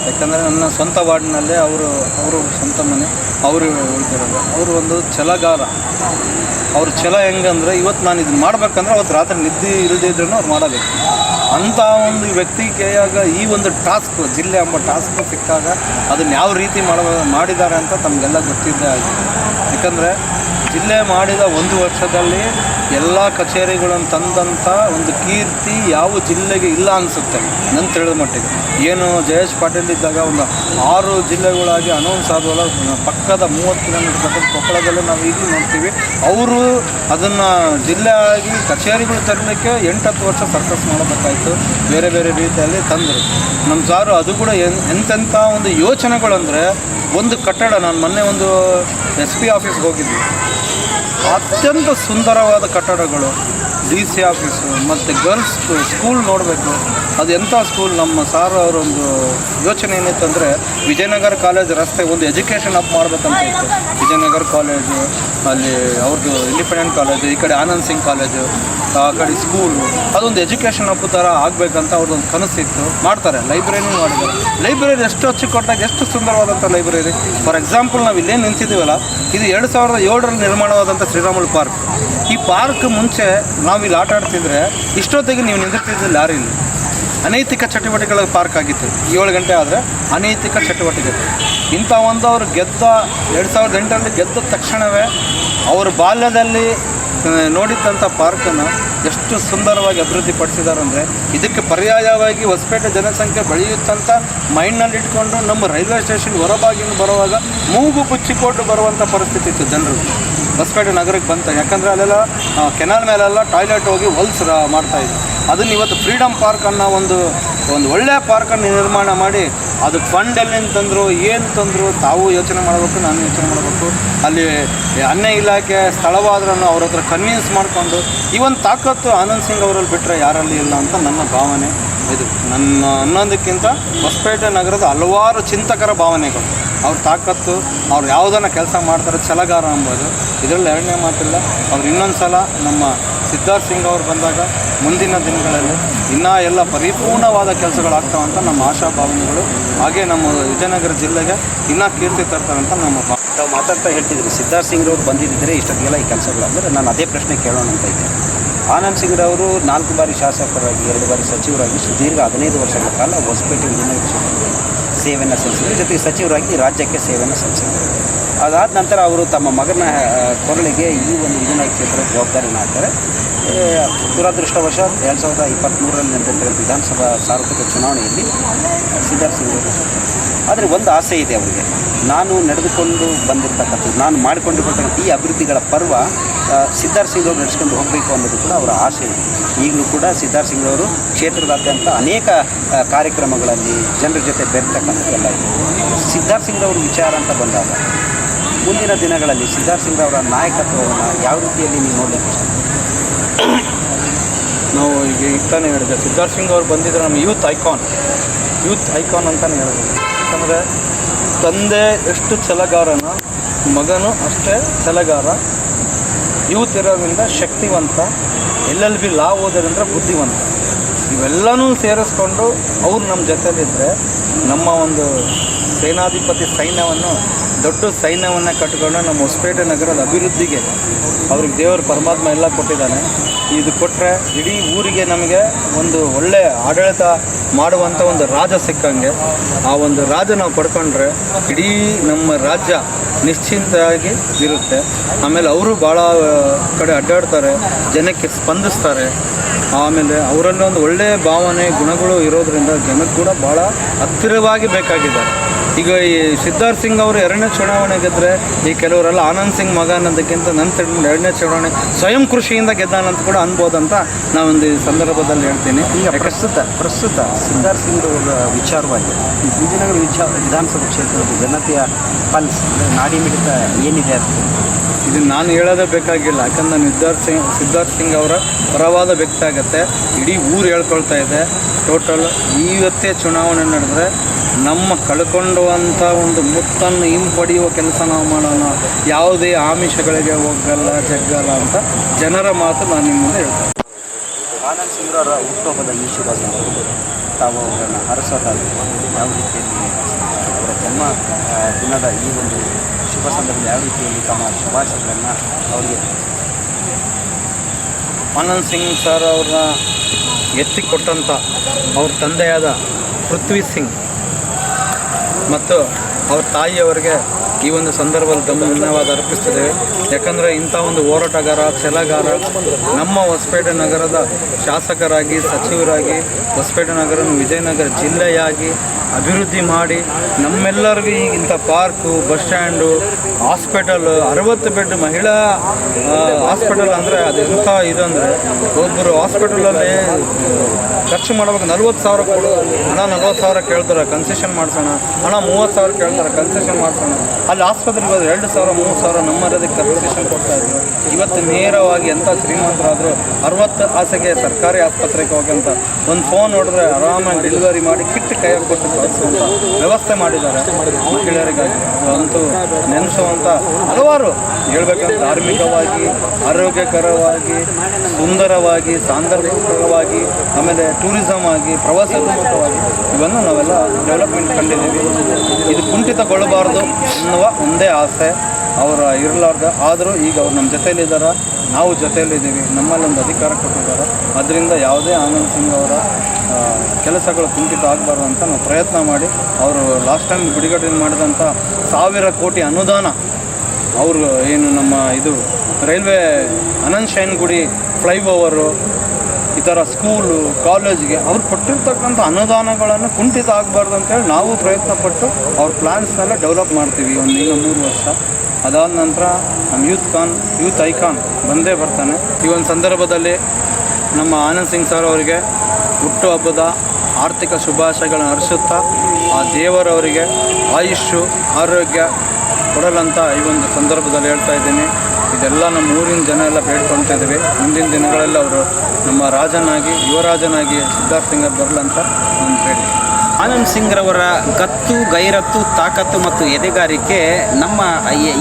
ಯಾಕಂದರೆ ನನ್ನ ಸ್ವಂತ ವಾರ್ಡ್ನಲ್ಲೇ ಅವರು ಸ್ವಂತ ಮನೆ ಅವರು ಉಳ್ತಿರೋದು. ಅವರು ಒಂದು ಛಲಗಾರ. ಅವ್ರ ಛಲ ಹೆಂಗಂದರೆ ಇವತ್ತು ನಾನು ಇದನ್ನು ಮಾಡ್ಬೇಕಂದ್ರೆ ಅವತ್ತು ರಾತ್ರಿ ನಿದ್ದೆ ಇಲ್ಲದೇ ಇದ್ರೂ ಅವ್ರು ಮಾಡಬೇಕು. ಅಂಥ ಒಂದು ವ್ಯಕ್ತಿಗೆ ಆಗ ಈ ಒಂದು ಟಾಸ್ಕ್ ಜಿಲ್ಲೆ ಎಂಬ ಟಾಸ್ಕ್ ಸಿಕ್ಕಾಗ ಅದನ್ನು ಯಾವ ರೀತಿ ಮಾಡಿದ್ದಾರೆ ಅಂತ ತಮಗೆಲ್ಲ ಗೊತ್ತಿದ್ದೇ ಆಗಿದೆ. ಯಾಕಂದರೆ ಜಿಲ್ಲೆ ಮಾಡಿದ 1 ವರ್ಷದಲ್ಲಿ ಎಲ್ಲ ಕಚೇರಿಗಳನ್ನು ತಂದಂಥ ಒಂದು ಕೀರ್ತಿ ಯಾವ ಜಿಲ್ಲೆಗೆ ಇಲ್ಲ ಅನಿಸುತ್ತೆ ನನ್ನ ತಿಳಿದ ಮಟ್ಟಿಗೆ. ಏನು ಜಯೇಶ್ ಪಾಟೀಲ್ ಇದ್ದಾಗ ಒಂದು 6 ಜಿಲ್ಲೆಗಳಾಗಿ ಅನೌನ್ಸ್ ಆದವಲ್ಲ, ಪಕ್ಕದ 30 ಕಿಲೋಮೀಟರ್ ಪಕ್ಕದ ಕೊಪ್ಪಳದಲ್ಲೇ ನಾವು ಈಗಲೂ ನೋಡ್ತೀವಿ. ಅವರು ಅದನ್ನು ಜಿಲ್ಲೆ ಆಗಿ ಕಚೇರಿಗಳು ತರಲಿಕ್ಕೆ 8-10 ವರ್ಷ ಸರ್ಕಸ್ ಮಾಡಬೇಕಾಯಿತು. ಬೇರೆ ಬೇರೆ ರೀತಿಯಲ್ಲಿ ತಂದರು ನಮ್ಮ ಸಾರು. ಅದು ಕೂಡ ಎಂತೆಂಥ ಒಂದು ಯೋಚನೆಗಳಂದರೆ ಒಂದು ಕಟ್ಟಡ, ನಾನು ಮೊನ್ನೆ ಒಂದು SP ಆಫೀಸ್ಗೆ ಹೋಗಿದ್ವಿ. ಅತ್ಯಂತ ಸುಂದರವಾದ ಕಟ್ಟಡಗಳು, DC ಆಫೀಸು ಮತ್ತು ಗರ್ಲ್ಸ್ ಸ್ಕೂಲ್ ನೋಡಬೇಕು. ಅದು ಎಂಥ ಸ್ಕೂಲ್. ನಮ್ಮ ಸಾರ್ ಅವರೊಂದು ಯೋಚನೆ ಏನಿತ್ತಂದರೆ ವಿಜಯನಗರ ಕಾಲೇಜ್ ರಸ್ತೆ ಒಂದು ಎಜುಕೇಷನ್ ಅಪ್ ಮಾಡಬೇಕಂತ ಇತ್ತು. ವಿಜಯನಗರ ಕಾಲೇಜು, ಅಲ್ಲಿ ಅವ್ರದ್ದು ಇಂಡಿಪೆಂಡೆಂಟ್ ಕಾಲೇಜು, ಈ ಕಡೆ ಆನಂದ್ ಸಿಂಗ್ ಕಾಲೇಜು, ಆ ಕಡೆ ಸ್ಕೂಲು, ಅದೊಂದು ಎಜುಕೇಷನ್ ಅಪ್ ಥರ ಆಗಬೇಕಂತ ಅವ್ರದ್ದೊಂದು ಕನಸಿತ್ತು. ಮಾಡ್ತಾರೆ. ಲೈಬ್ರರಿ ಮಾಡಿದ್ದಾರೆ. ಲೈಬ್ರರಿ ಎಷ್ಟು ಅಚ್ಚುಕಟ್ಟಾಗಿ, ಎಷ್ಟು ಸುಂದರವಾದಂಥ ಲೈಬ್ರರಿ. ಫಾರ್ ಎಕ್ಸಾಂಪಲ್ ನಾವು ಇಲ್ಲೇನು ನಿಂತಿದ್ದೀವಲ್ಲ, ಇದು 2007ರಲ್ಲಿ ನಿರ್ಮಾಣವಾದಂಥ ಶ್ರೀರಾಮುಲು ಪಾರ್ಕ್. ಈ ಪಾರ್ಕ್ ಮುಂಚೆ ನಾವು ಇಲ್ಲಿ ಆಟ ಆಡ್ತಿದ್ರೆ ಇಷ್ಟೊತ್ತಿಗೆ ನೀವು ನಿಂತಿರ್ತಿದ್ದಿಲ್ಲ ಯಾರು ಇಲ್ಲಿ. ಅನೈತಿಕ ಚಟುವಟಿಕೆಗಳ ಪಾರ್ಕ್ ಆಗಿತ್ತು. 7 ಗಂಟೆ ಆದರೆ ಅನೈತಿಕ ಚಟುವಟಿಕೆ. ಇಂಥ ಒಂದು ಅವರು 2008ರಲ್ಲಿ ಗೆದ್ದ ತಕ್ಷಣವೇ ಅವರು ಬಾಲ್ಯದಲ್ಲಿ ನೋಡಿದ್ದಂಥ ಪಾರ್ಕನ್ನು ಎಷ್ಟು ಸುಂದರವಾಗಿ ಅಭಿವೃದ್ಧಿಪಡಿಸಿದ್ದಾರೆ ಅಂದರೆ, ಇದಕ್ಕೆ ಪರ್ಯಾಯವಾಗಿ ಹೊಸಪೇಟೆ ಜನಸಂಖ್ಯೆ ಬೆಳೆಯುತ್ತಂತ ಮೈಂಡ್ನಲ್ಲಿ ಇಟ್ಕೊಂಡು ನಮ್ಮ ರೈಲ್ವೆ ಸ್ಟೇಷನ್ ಹೊರಬಾಗಿಲು ಬರುವಾಗ ಮೂಗು ಮುಚ್ಚಿಕೊಂಡು ಬರುವಂಥ ಪರಿಸ್ಥಿತಿ ಇತ್ತು ಜನರು ಹೊಸಪೇಟೆ ನಗರಕ್ಕೆ ಬಂತ. ಯಾಕಂದರೆ ಅಲ್ಲೆಲ್ಲ ಕೆನಾಲ್ ಮೇಲೆಲ್ಲ ಟಾಯ್ಲೆಟ್ ಹೋಗಿ ಹೊಲ್ಸ್ ಮಾಡ್ತಾಯಿದ್ರು. ಅದನ್ನು ಇವತ್ತು ಫ್ರೀಡಮ್ ಪಾರ್ಕ್ ಅನ್ನೋ ಒಂದು ಒಳ್ಳೆಯ ಪಾರ್ಕನ್ನು ನಿರ್ಮಾಣ ಮಾಡಿ ಅದಕ್ಕೆ ಫಂಡ್ ಎಲ್ಲಿಂದ ತಂದರು, ಏನು ತಂದರು, ತಾವು ಯೋಚನೆ ಮಾಡಬೇಕು, ನಾನು ಯೋಚನೆ ಮಾಡಬೇಕು. ಅಲ್ಲಿ ಅನ್ಯ ಇಲಾಖೆ ಸ್ಥಳವಾದ್ರೂ ಅವ್ರ ಹತ್ರ ಕನ್ವಿನ್ಸ್ ಮಾಡಿಕೊಂಡು ಈ ಒಂದು ತಾಕತ್ತು ಆನಂದ್ ಸಿಂಗ್ ಅವರಲ್ಲಿ ಬಿಟ್ಟರೆ ಯಾರಲ್ಲಿ ಇಲ್ಲ ಅಂತ ನನ್ನ ಭಾವನೆ. ಇದು ನನ್ನ ಅನ್ನೋದಕ್ಕಿಂತ ಹೊಸಪೇಟೆ ನಗರದ ಹಲವಾರು ಚಿಂತಕರ ಭಾವನೆಗಳು. ಅವ್ರ ತಾಕತ್ತು, ಅವ್ರು ಯಾವುದನ್ನು ಕೆಲಸ ಮಾಡ್ತಾರೆ, ಛಲಗಾರ ಅಂಬೋದು ಇದರಲ್ಲಿ ಎರಡನೇ ಮಾತಿಲ್ಲ. ಅವ್ರು ಇನ್ನೊಂದು ಸಲ ನಮ್ಮ ಸಿದ್ಧಾರ್ಥ್ ಸಿಂಗ್ ಅವರು ಬಂದಾಗ ಮುಂದಿನ ದಿನಗಳಲ್ಲಿ ಇನ್ನೂ ಎಲ್ಲ ಪರಿಪೂರ್ಣವಾದ ಕೆಲಸಗಳಾಗ್ತಾವಂತ ನಮ್ಮ ಆಶಾಭಾವನೆಗಳು. ಹಾಗೆ ನಮ್ಮ ವಿಜಯನಗರ ಜಿಲ್ಲೆಗೆ ಇನ್ನೂ ಕೀರ್ತಿ ತರ್ತಾರಂತ ನಮ್ಮ ತಾವು ಮಾತಾಡ್ತಾ ಹೇಳ್ತಿದ್ರು ಸಿದ್ಧಾರ್ಥ್ ಸಿಂಗ್ ಅವರು ಬಂದಿದ್ದರೆ ಇಷ್ಟೊತ್ತಿಗೆಲ್ಲ ಈ ಕೆಲಸಗಳು. ಅಂದರೆ ನಾನು ಅದೇ ಪ್ರಶ್ನೆ ಕೇಳೋಣ ಅಂತ ಇದ್ದೆ. ಆನಂದ್ ಸಿಂಗ್ ಅವರು 4 ಬಾರಿ ಶಾಸಕರಾಗಿ, 2 ಬಾರಿ ಸಚಿವರಾಗಿ ಸುದೀರ್ಘ 15 ವರ್ಷಗಳ ಕಾಲ ಹೊಸಪೇಟೆ ವಿಜಯನಗರ ಸೇವೆಯನ್ನು ಸಲ್ಲಿಸಿದರು. ಜೊತೆಗೆ ಸಚಿವರಾಗಿ ರಾಜ್ಯಕ್ಕೆ ಸೇವೆಯನ್ನು ಸಲ್ಲಿಸಿದರು. ಅದಾದ ನಂತರ ಅವರು ತಮ್ಮ ಮಗನ ಕೊರಳಿಗೆ ಈ ಒಂದು ವಿಜಯನಗರ ಕ್ಷೇತ್ರದ ಜವಾಬ್ದಾರಿನ ಹಾಕ್ತಾರೆ. ದುರದೃಷ್ಟವಶಾತ್ 2023ರಲ್ಲಿ ನಡೆದಿರ್ತಕ್ಕಂಥ ವಿಧಾನಸಭಾ ಸಾರ್ವತ್ರಿಕ ಚುನಾವಣೆಯಲ್ಲಿ ಸಿದ್ಧಾರ್ಥ್ ಸಿಂಗ್ ಅವರು. ಆದರೆ ಒಂದು ಆಸೆ ಇದೆ ಅವರಿಗೆ, ನಾನು ನಡೆದುಕೊಂಡು ಬಂದಿರತಕ್ಕಂಥದ್ದು, ನಾನು ಮಾಡಿಕೊಂಡಿರ್ತಕ್ಕಂಥ ಈ ಅಭಿವೃದ್ಧಿಗಳ ಪರ್ವ ಸಿದ್ಧಾರ್ಥ್ ಸಿಂಗ್ ಅವರು ನಡೆಸ್ಕೊಂಡು ಹೋಗಬೇಕು ಅನ್ನೋದು ಕೂಡ ಅವರ ಆಸೆ ಇದೆ. ಈಗಲೂ ಕೂಡ ಸಿದ್ಧಾರ್ಥ್ ಸಿಂಗ್ ಅವರು ಕ್ಷೇತ್ರದಾದ್ಯಂತ ಅನೇಕ ಕಾರ್ಯಕ್ರಮಗಳಲ್ಲಿ ಜನರ ಜೊತೆ ಬೆರೆತಕ್ಕಂಥದ್ದೆಲ್ಲ ಇದೆ. ಸಿದ್ಧಾರ್ಥ್ ಸಿಂಗ್ ಅವ್ರ ವಿಚಾರ ಅಂತ ಬಂದಾಗ ಮುಂದಿನ ದಿನಗಳಲ್ಲಿ ಸಿದ್ಧಾರ್ಥ್ ಸಿಂಗ್ ಅವರ ನಾಯಕತ್ವವನ್ನು ಯಾವ ರೀತಿಯಲ್ಲಿ ನೀವು ನೋಡಲಿಕ್ಕೆ ಇಷ್ಟ? ನಾವು ಈಗ ತಾನೇ ಹೇಳಿದೆ, ಸಿದ್ಧಾರ್ಥ್ ಸಿಂಗ್ ಅವರು ಬಂದಿದ್ದರೆ ನಮ್ಮ ಯೂತ್ ಐಕಾನ್ ಅಂತಲೇ ಹೇಳ್ಬೋದು. ಯಾಕಂದರೆ ತಂದೆ ಎಷ್ಟು ಛಲಗಾರನೋ ಮಗನೂ ಅಷ್ಟೇ ಛಲಗಾರ. ಯೂತ್ ಇರೋದ್ರಿಂದ ಶಕ್ತಿವಂತ, LLB ಲಾ ಓದೋದ್ರಿಂದ ಬುದ್ಧಿವಂತ. ಇವೆಲ್ಲನೂ ಸೇರಿಸ್ಕೊಂಡು ಅವ್ರು ನಮ್ಮ ಜೊತೆಲಿದ್ದರೆ ನಮ್ಮ ಒಂದು ಸೇನಾಧಿಪತಿ ಸೈನ್ಯವನ್ನು, ದೊಡ್ಡ ಸೈನ್ಯವನ್ನು ಕಟ್ಟಿಕೊಂಡು ನಮ್ಮ ಹೊಸಪೇಟೆ ನಗರದ ಅಭಿವೃದ್ಧಿಗೆ ಅವ್ರಿಗೆ ದೇವರು ಪರಮಾತ್ಮ ಎಲ್ಲ ಕೊಟ್ಟಿದ್ದಾನೆ. ಇದು ಕೊಟ್ಟರೆ ಇಡೀ ಊರಿಗೆ ನಮಗೆ ಒಂದು ಒಳ್ಳೆಯ ಆಡಳಿತ ಮಾಡುವಂಥ ಒಂದು ರಾಜ ಸಿಕ್ಕಂಗೆ. ಆ ಒಂದು ರಾಜ ನಾವು ಪಡ್ಕೊಂಡ್ರೆ ಇಡೀ ನಮ್ಮ ರಾಜ್ಯ ನಿಶ್ಚಿಂತವಾಗಿ ಇರುತ್ತೆ. ಆಮೇಲೆ ಅವರು ಭಾಳ ಕಡೆ ಅಡ್ಡಾಡ್ತಾರೆ, ಜನಕ್ಕೆ ಸ್ಪಂದಿಸ್ತಾರೆ. ಆಮೇಲೆ ಅವರಲ್ಲಿ ಒಂದು ಒಳ್ಳೆಯ ಭಾವನೆ, ಗುಣಗಳು ಇರೋದರಿಂದ ಜನಕ್ಕೆ ಕೂಡ ಭಾಳ ಹತ್ತಿರವಾಗಿ ಬೇಕಾಗಿದ್ದಾರೆ. ಈಗ ಈ ಸಿದ್ಧಾರ್ಥ್ ಸಿಂಗ್ ಅವರು 2ನೇ ಚುನಾವಣೆ ಗೆದ್ದರೆ ಈ ಕೆಲವರೆಲ್ಲ ಆನಂದ್ ಸಿಂಗ್ ಮಗ ಅನ್ನೋದಕ್ಕಿಂತ ನನ್ನ 2ನೇ ಚುನಾವಣೆ ಸ್ವಯಂ ಕೃಷಿಯಿಂದ ಗೆದ್ದಾನಂತ ಕೂಡ ಅನ್ಬೋದಂತ ನಾವೊಂದು ಈ ಸಂದರ್ಭದಲ್ಲಿ ಹೇಳ್ತೀನಿ. ಈಗ ಪ್ರಸ್ತುತ ಸಿದ್ಧಾರ್ಥ್ ಸಿಂಗ್ ಅವರ ವಿಚಾರವಾಗಿ ವಿಜಯನಗರ ವಿಧಾನಸಭಾ ಕ್ಷೇತ್ರದ ಜನತೆಯ ಪಲ್ಸ್, ನಾಡಿ ಮಿಡಿತ ಏನಿದೆ ಅಂತ ಇದು ನಾನು ಹೇಳೋದೇ ಬೇಕಾಗಿಲ್ಲ. ಯಾಕಂದ್ರೆ ನಾನು ಸಿದ್ಧಾರ್ಥ್ ಸಿಂಗ್ ಅವರ ಪರವಾದ ವ್ಯಕ್ತಿ ಆಗುತ್ತೆ. ಇಡೀ ಊರು ಹೇಳ್ಕೊಳ್ತಾ ಇದೆ. ಟೋಟಲ್ ಇವತ್ತೇ ಚುನಾವಣೆ ನಡೆದ್ರೆ ನಮ್ಮ ಕಳ್ಕೊಂಡುವಂಥ ಒಂದು ಮುತ್ತನ್ನು ಹಿಂಪಡೆಯುವ ಕೆಲಸ ನಾವು ಮಾಡೋಣ, ಯಾವುದೇ ಆಮಿಷಗಳಿಗೆ ಹೋಗಲ್ಲ, ಜಗ್ಗಲ್ಲ ಅಂತ ಜನರ ಮಾತು ನಾನು ನಿಮ್ಮ ಮುಂದೆ ಹೇಳ್ತೇನೆ. ಆನಂದ್ ಸಿಂಗ್ ಅವರ ಹುಟ್ಟುಹಬ್ಬದ ಈ ಶುಭ ಸಂದರ್ಭದಲ್ಲಿ ತಾವು ಅವರನ್ನು ಹರಸೋದಾದರೆ ಯಾವ ರೀತಿಯಲ್ಲಿ, ಅವರ ಜನ್ಮ ದಿನದ ಈ ಒಂದು ಶುಭ ಸಂದರ್ಭದಲ್ಲಿ ಯಾವ ರೀತಿಯಲ್ಲಿ ತಮ್ಮ ಶುಭಾಶಯಗಳನ್ನು ಅವರಿಗೆ? ಆನಂದ್ ಸಿಂಗ್ ಸರ್ ಅವ್ರನ್ನ ಎತ್ತಿಕೊಟ್ಟಂಥ ಅವ್ರ ತಂದೆಯಾದ ಪೃಥ್ವಿ ಸಿಂಗ್ ಮತ್ತು ಅವ್ರ ತಾಯಿಯವರಿಗೆ ಈ ಒಂದು ಸಂದರ್ಭದಲ್ಲಿ ಧನ್ಯವಾದ ಅರ್ಪಿಸ್ತಿದ್ದೇವೆ. ಯಾಕಂದರೆ ಇಂಥ ಒಂದು ಹೋರಾಟಗಾರ, ಛಲಗಾರ ನಮ್ಮ ಹೊಸಪೇಟೆ ನಗರದ ಶಾಸಕರಾಗಿ, ಸಚಿವರಾಗಿ ಹೊಸಪೇಟೆ ನಗರ ವಿಜಯನಗರ ಜಿಲ್ಲೆಯಾಗಿ ಅಭಿವೃದ್ಧಿ ಮಾಡಿ ನಮ್ಮೆಲ್ಲರಿಗೂ ಈಗ ಇಂಥ park, bus stand, hospital, 60 bed ಮಹಿಳಾ ಹಾಸ್ಪಿಟಲ್ ಅಂದರೆ ಅದೆಂಥ ಇದಂದರೆ, ಒಬ್ಬರು ಹಾಸ್ಪಿಟಲಲ್ಲಿ ಖರ್ಚು ಮಾಡ್ಬೇಕು 40,000 ಕೊಡು, ಹಣ 40,000 ಕೇಳ್ತಾರೆ, ಕನ್ಸೆಷನ್ ಮಾಡಿಸೋಣ, ಹಣ 30,000 ಕೇಳ್ತಾರೆ, ಕನ್ಸೆಷನ್ ಮಾಡಿಸೋಣ. ಅಲ್ಲಿ ಆಸ್ಪತ್ರೆಗೆ ಹೋದ್ರೆ 2,000 3,000 ನಮ್ಮ ಅದಕ್ಕೆ ಕನ್ಸೆಷನ್ ಕೊಡ್ತಾಯಿದ್ರು. ಇವತ್ತು ನೇರವಾಗಿ ಎಂಥ ಶ್ರೀಮಂತರಾದರೂ 60 ಆಸೆಗೆ ಸರ್ಕಾರಿ ಆಸ್ಪತ್ರೆಗೆ ಹೋಗಂತ ಒಂದು ಫೋನ್ ಹೊಡೆದ್ರೆ ಆರಾಮಾಗಿ ಡೆಲಿವರಿ ಮಾಡಿ ಕಿಟ್ ಕೈಯಾಗಿ ಕೊಟ್ಟು ಕಳಿಸುವಂಥ ವ್ಯವಸ್ಥೆ ಮಾಡಿದ್ದಾರೆ ಮಹಿಳೆಯರಿಗಾಗಿ. ಅಂತೂ ನೆನೆಸುವಂಥ ಹಲವಾರು ಹೇಳ್ಬೇಕಂದ್ರೆ ಧಾರ್ಮಿಕವಾಗಿ, ಆರೋಗ್ಯಕರವಾಗಿ, ಸುಂದರವಾಗಿ, ಸಾಂದರ್ಭಿಕವಾಗಿ, ಆಮೇಲೆ ಟೂರಿಸಮ್ ಆಗಿ, ಪ್ರವಾಸೋದ್ಯಮವಾಗಿ ಇವನ್ನು ನಾವೆಲ್ಲ ಡೆವಲಪ್ಮೆಂಟ್ ಕಂಡಿದ್ದೀವಿ. ಇದು ಕುಂಠಿತಗೊಳ್ಳಬಾರ್ದು ಎನ್ನುವ ಒಂದೇ ಆಸೆ ಅವರ ಇರಲಾರ್ದು. ಆದರೂ ಈಗ ಅವ್ರು ನಮ್ಮ ಜೊತೆಯಲ್ಲಿದ್ದಾರೆ, ನಾವು ಜೊತೆಯಲ್ಲಿದ್ದೀವಿ, ನಮ್ಮಲ್ಲಿ ಒಂದು ಅಧಿಕಾರ ಕೊಟ್ಟಿದ್ದಾರೆ. ಅದರಿಂದ ಯಾವುದೇ ಆನಂದ್ ಸಿಂಗ್ ಅವರ ಕೆಲಸಗಳು ಕುಂಠಿತ ಆಗಬಾರ್ದು ಅಂತ ನಾವು ಪ್ರಯತ್ನ ಮಾಡಿ ಅವರು ಲಾಸ್ಟ್ ಟೈಮ್ ಬಿಡುಗಡೆ ಮಾಡಿದಂಥ 1000 ಕೋಟಿ ಅನುದಾನ ಅವರು ಏನು ನಮ್ಮ ಇದು ರೈಲ್ವೆ ಅನಂತ್ ಶೈನ್ ಗುಡಿ ಫ್ಲೈಓವರು ಈ ಥರ ಸ್ಕೂಲು ಕಾಲೇಜಿಗೆ ಅವ್ರು ಕೊಟ್ಟಿರ್ತಕ್ಕಂಥ ಅನುದಾನಗಳನ್ನು ಕುಂಠಿತ ಆಗಬಾರ್ದು ಅಂತೇಳಿ ನಾವು ಪ್ರಯತ್ನಪಟ್ಟು ಅವ್ರ ಪ್ಲ್ಯಾನ್ಸ್ನೆಲ್ಲ ಡೆವಲಪ್ ಮಾಡ್ತೀವಿ ಇನ್ನು 3 ವರ್ಷ. ಅದಾದ ನಂತರ ನಮ್ಮ ಯೂತ್ ಐಕಾನ್ ಬಂದೇ ಬರ್ತಾನೆ. ಈ ಒಂದು ಸಂದರ್ಭದಲ್ಲಿ ನಮ್ಮ ಆನಂದ್ ಸಿಂಗ್ ಸರ್ ಅವರಿಗೆ ಹುಟ್ಟುಹಬ್ಬದ ಆರ್ಥಿಕ ಶುಭಾಶಯಗಳನ್ನು ಹರಿಸುತ್ತಾ ಆ ದೇವರವರಿಗೆ ಆಯುಷ್ಯು ಆರೋಗ್ಯ ಕೊಡಲಂತ ಈ ಒಂದು ಸಂದರ್ಭದಲ್ಲಿ ಹೇಳ್ತಾ ಇದ್ದೀನಿ. ಇದೆಲ್ಲ ನಮ್ಮ ಊರಿನ ಜನ ಎಲ್ಲ ಬೇಡ್ಕೊಳ್ತಾ ಇದ್ದೀವಿ. ಮುಂದಿನ ದಿನಗಳಲ್ಲಿ ಅವರು ನಮ್ಮ ರಾಜನಾಗಿ, ಯುವರಾಜನಾಗಿ ಸಿದ್ಧಾರ್ಥ ಸಿಂಗ್ ಬರಲಂತ ನಾನು ಬೇಡಿ. ಆನಂದ್ ಸಿಂಗ್ರವರ ಗತ್ತು, ಗೈರತ್ತು, ತಾಕತ್ತು ಮತ್ತು ಎದೆಗಾರಿಕೆ ನಮ್ಮ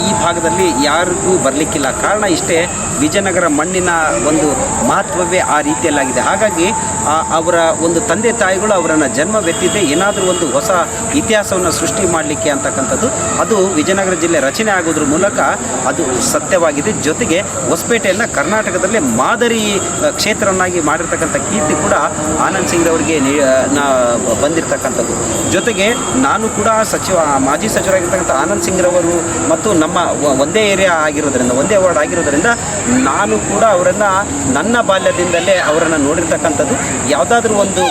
ಈ ಭಾಗದಲ್ಲಿ ಯಾರಿಗೂ ಬರಲಿಕ್ಕಿಲ್ಲ. ಕಾರಣ ಇಷ್ಟೇ, ವಿಜಯನಗರ ಮಣ್ಣಿನ ಒಂದು ಮಹತ್ವವೇ ಆ ರೀತಿಯಲ್ಲಾಗಿದೆ. ಹಾಗಾಗಿ ಅವರ ಒಂದು ತಂದೆ ತಾಯಿಗಳು ಅವರನ್ನು ಜನ್ಮವೆತ್ತಿದ್ದೇ ಏನಾದರೂ ಒಂದು ಹೊಸ ಇತಿಹಾಸವನ್ನು ಸೃಷ್ಟಿ ಮಾಡಲಿಕ್ಕೆ ಅಂತಕ್ಕಂಥದ್ದು. ಅದು ವಿಜಯನಗರ ಜಿಲ್ಲೆ ರಚನೆ ಆಗೋದ್ರ ಮೂಲಕ ಅದು ಸತ್ಯವಾಗಿದೆ. ಜೊತೆಗೆ ಹೊಸಪೇಟೆಯನ್ನು ಕರ್ನಾಟಕದಲ್ಲೇ ಮಾದರಿ ಕ್ಷೇತ್ರವನ್ನಾಗಿ ಮಾಡಿರ್ತಕ್ಕಂಥ ಕೀರ್ತಿ ಕೂಡ ಆನಂದ್ ಸಿಂಗ್ರವರಿಗೆ ಬಂದಿರತಕ್ಕಂಥದ್ದು. ಜೊತೆಗೆ ನಾನು ಕೂಡ ಮಾಜಿ ಸಚಿವರಾಗಿರ್ತಕ್ಕಂಥ ಆನಂದ್ ಸಿಂಗ್ರವರು ಮತ್ತು ನಮ್ಮ ಒಂದೇ ಏರಿಯಾ ಆಗಿರೋದ್ರಿಂದ, ಒಂದೇ ವಾರ್ಡ್ ಆಗಿರೋದ್ರಿಂದ ನಾನು ಕೂಡ ಅವರನ್ನು ನನ್ನ ಬಾಲ್ಯದಿಂದಲೇ ಅವರನ್ನು ನೋಡಿರ್ತಕ್ಕಂಥದ್ದು. ಯಾವುದಾದ್ರೂ ಒಂದು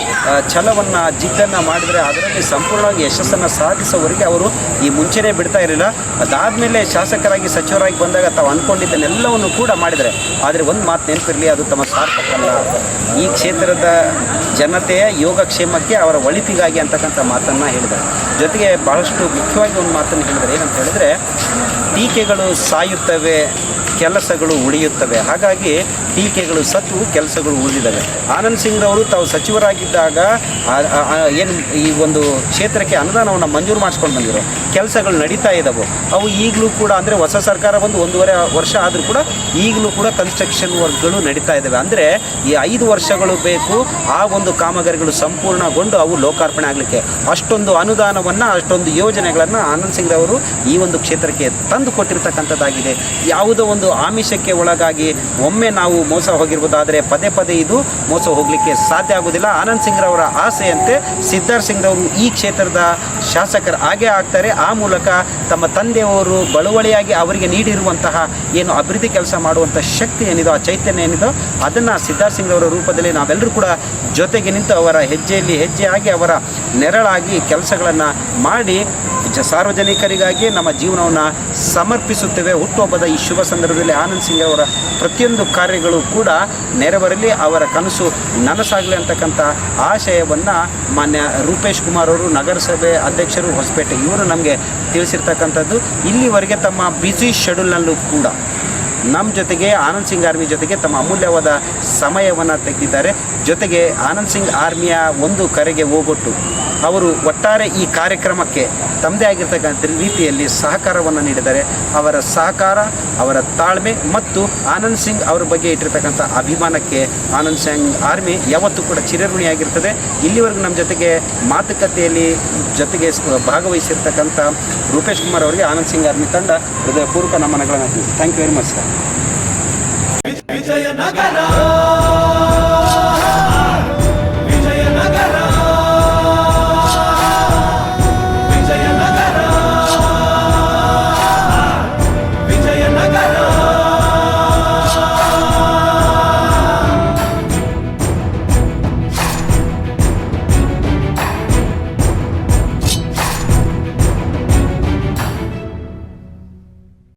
ಛಲವನ್ನು, ಜಿದ್ದನ್ನು ಮಾಡಿದರೆ ಅದರಲ್ಲಿ ಸಂಪೂರ್ಣವಾಗಿ ಯಶಸ್ಸನ್ನು ಸಾಧಿಸೋವರೆಗೆ ಅವರು ಈ ಮುಂಚೆನೇ ಬಿಡ್ತಾ ಇರಲಿಲ್ಲ. ಅದಾದಮೇಲೆ ಶಾಸಕರಾಗಿ, ಸಚಿವರಾಗಿ ಬಂದಾಗ ತಾವು ಅಂದ್ಕೊಂಡಿದ್ದನ್ನೆಲ್ಲವನ್ನು ಕೂಡ ಮಾಡಿದರೆ, ಆದರೆ ಒಂದು ಮಾತು ನೆನಪಿರಲಿ, ಅದು ತಮ್ಮ ಸ್ವಾರ್ಥಕ್ಕಲ್ಲ, ಈ ಕ್ಷೇತ್ರದ ಜನತೆಯ ಯೋಗಕ್ಷೇಮಕ್ಕೆ, ಅವರ ಒಳಿತಿಗಾಗಿ ಅಂತಕ್ಕಂಥ ಮಾತನ್ನು ಹೇಳಿದ್ದಾರೆ. ಜೊತೆಗೆ ಭಾಳಷ್ಟು ಮುಖ್ಯವಾಗಿ ಒಂದು ಮಾತನ್ನು ಹೇಳಿದ್ದಾರೆ. ಏನಂತ ಹೇಳಿದರೆ, ಟೀಕೆಗಳು ಸಾಯುತ್ತವೆ, ಕೆಲಸಗಳು ಉಳಿಯುತ್ತವೆ. ಹಾಗಾಗಿ ಟೀಕೆಗಳು ಸತ್ತು ಕೆಲಸಗಳು ಉಳಿದಿದ್ದಾವೆ. ಆನಂದ್ ಸಿಂಗ್ರವರು ತಾವು ಸಚಿವರಾಗಿದ್ದಾಗ ಏನು ಈ ಒಂದು ಕ್ಷೇತ್ರಕ್ಕೆ ಅನುದಾನವನ್ನು ಮಂಜೂರು ಮಾಡಿಸ್ಕೊಂಡು ಬಂದಿರೋ ಕೆಲಸಗಳು ನಡೀತಾ ಇದ್ದಾವೆ. ಅವು ಈಗಲೂ ಕೂಡ, ಅಂದರೆ ಹೊಸ ಸರ್ಕಾರ ಬಂದು 1.5 ವರ್ಷ ಆದರೂ ಕೂಡ ಈಗಲೂ ಕೂಡ ಕನ್ಸ್ಟ್ರಕ್ಷನ್ ವರ್ಕ್ಗಳು ನಡೀತಾ ಇದ್ದಾವೆ. ಅಂದರೆ ಈ 5 ವರ್ಷಗಳು ಬೇಕು ಆ ಒಂದು ಕಾಮಗಾರಿಗಳು ಸಂಪೂರ್ಣಗೊಂಡು ಅವು ಲೋಕಾರ್ಪಣೆ ಆಗಲಿಕ್ಕೆ. ಅಷ್ಟೊಂದು ಅನುದಾನವನ್ನು, ಅಷ್ಟೊಂದು ಯೋಜನೆಗಳನ್ನು ಆನಂದ್ ಸಿಂಗ್ರವರು ಈ ಒಂದು ಕ್ಷೇತ್ರಕ್ಕೆ ತಂದು ಕೊಟ್ಟಿರ್ತಕ್ಕಂಥದ್ದಾಗಿದೆ. ಯಾವುದೋ ಒಂದು ಆಮಿಷಕ್ಕೆ ಒಳಗಾಗಿ ಒಮ್ಮೆ ನಾವು ಮೋಸ ಹೋಗಿರ್ಬೋದು, ಆದರೆ ಪದೇ ಪದೇ ಇದು ಮೋಸ ಹೋಗಲಿಕ್ಕೆ ಸಾಧ್ಯ ಆಗೋದಿಲ್ಲ. ಆನಂದ್ ಸಿಂಗ್ರವರ ಆಸೆಯಂತೆ ಸಿದ್ಧಾರ್ಥ ಸಿಂಗ್ರವರು ಈ ಕ್ಷೇತ್ರದ ಶಾಸಕರು ಆಗೇ ಆಗ್ತಾರೆ. ಆ ಮೂಲಕ ತಮ್ಮ ತಂದೆಯವರು ಬಳುವಳಿಯಾಗಿ ಅವರಿಗೆ ನೀಡಿರುವಂತಹ ಏನು ಅಭಿವೃದ್ಧಿ ಕೆಲಸ ಮಾಡುವಂಥ ಶಕ್ತಿ ಏನಿದೋ, ಆ ಚೈತನ್ಯ ಏನಿದೋ, ಅದನ್ನು ಸಿದ್ಧಾರ್ಥ ಸಿಂಗ್ರವರ ರೂಪದಲ್ಲಿ ನಾವೆಲ್ಲರೂ ಕೂಡ ಜೊತೆಗೆ ನಿಂತು ಅವರ ಹೆಜ್ಜೆಯಲ್ಲಿ ಹೆಜ್ಜೆಯಾಗಿ ಅವರ ನೆರಳಾಗಿ ಕೆಲಸಗಳನ್ನು ಮಾಡಿ ಸಾರ್ವಜನಿಕರಿಗಾಗಿ ನಮ್ಮ ಜೀವನವನ್ನು ಸಮರ್ಪಿಸುತ್ತೇವೆ. ಹುಟ್ಟುಹಬ್ಬದ ಈ ಶುಭ ಸಂದರ್ಭದಲ್ಲಿ ಆನಂದ್ ಸಿಂಗ್ ಅವರ ಪ್ರತಿಯೊಂದು ಕಾರ್ಯಗಳು ಕೂಡ ನೆರವೇರಲಿ, ಅವರ ಕನಸು ನನಸಾಗಲಿ ಅಂತಕ್ಕಂಥ ಆಶಯವನ್ನು ಮಾನ್ಯ ರೂಪೇಶ್ ಕುಮಾರ್ ಅವರು, ನಗರಸಭೆ ಅಧ್ಯಕ್ಷರು ಹೊಸಪೇಟೆ, ಇವರು ನಮಗೆ ತಿಳಿಸಿರ್ತಕ್ಕಂಥದ್ದು. ಇಲ್ಲಿವರೆಗೆ ತಮ್ಮ ಬ್ಯುಸಿ ಶೆಡ್ಯೂಲ್ನಲ್ಲೂ ಕೂಡ ನಮ್ಮ ಜೊತೆಗೆ ಆನಂದ್ ಸಿಂಗ್ ಆರ್ಮಿ ಜೊತೆಗೆ ತಮ್ಮ ಅಮೂಲ್ಯವಾದ ಸಮಯವನ್ನು ತೆಗೆದಿದ್ದಾರೆ. ಜೊತೆಗೆ ಆನಂದ್ ಸಿಂಗ್ ಆರ್ಮಿಯ ಒಂದು ಕರೆಗೆ ಹೋಗೊಟ್ಟು ಅವರು ಒಟ್ಟಾರೆ ಈ ಕಾರ್ಯಕ್ರಮಕ್ಕೆ ತಮ್ಮದೇ ಆಗಿರ್ತಕ್ಕಂಥ ರೀತಿಯಲ್ಲಿ ಸಹಕಾರವನ್ನು ನೀಡಿದ್ದಾರೆ. ಅವರ ಸಹಕಾರ, ಅವರ ತಾಳ್ಮೆ ಮತ್ತು ಆನಂದ್ ಸಿಂಗ್ ಅವರ ಬಗ್ಗೆ ಇಟ್ಟಿರ್ತಕ್ಕಂಥ ಅಭಿಮಾನಕ್ಕೆ ಆನಂದ್ ಸಿಂಗ್ ಆರ್ಮಿ ಯಾವತ್ತೂ ಕೂಡ ಚಿರಋಣಿಯಾಗಿರ್ತದೆ. ಇಲ್ಲಿವರೆಗೂ ನಮ್ಮ ಜೊತೆಗೆ ಮಾತುಕತೆಯಲ್ಲಿ ಜೊತೆಗೆ ಭಾಗವಹಿಸಿರ್ತಕ್ಕಂಥ ರೂಪೇಶ್ ಕುಮಾರ್ ಅವರಿಗೆ ಆನಂದ್ ಸಿಂಗ್ ಆರ್ಮಿ ತಂಡ ಹೃದಯಪೂರ್ವಕ ನಮನಗಳನ್ನು. Thank you very much sir. Vijayanagara.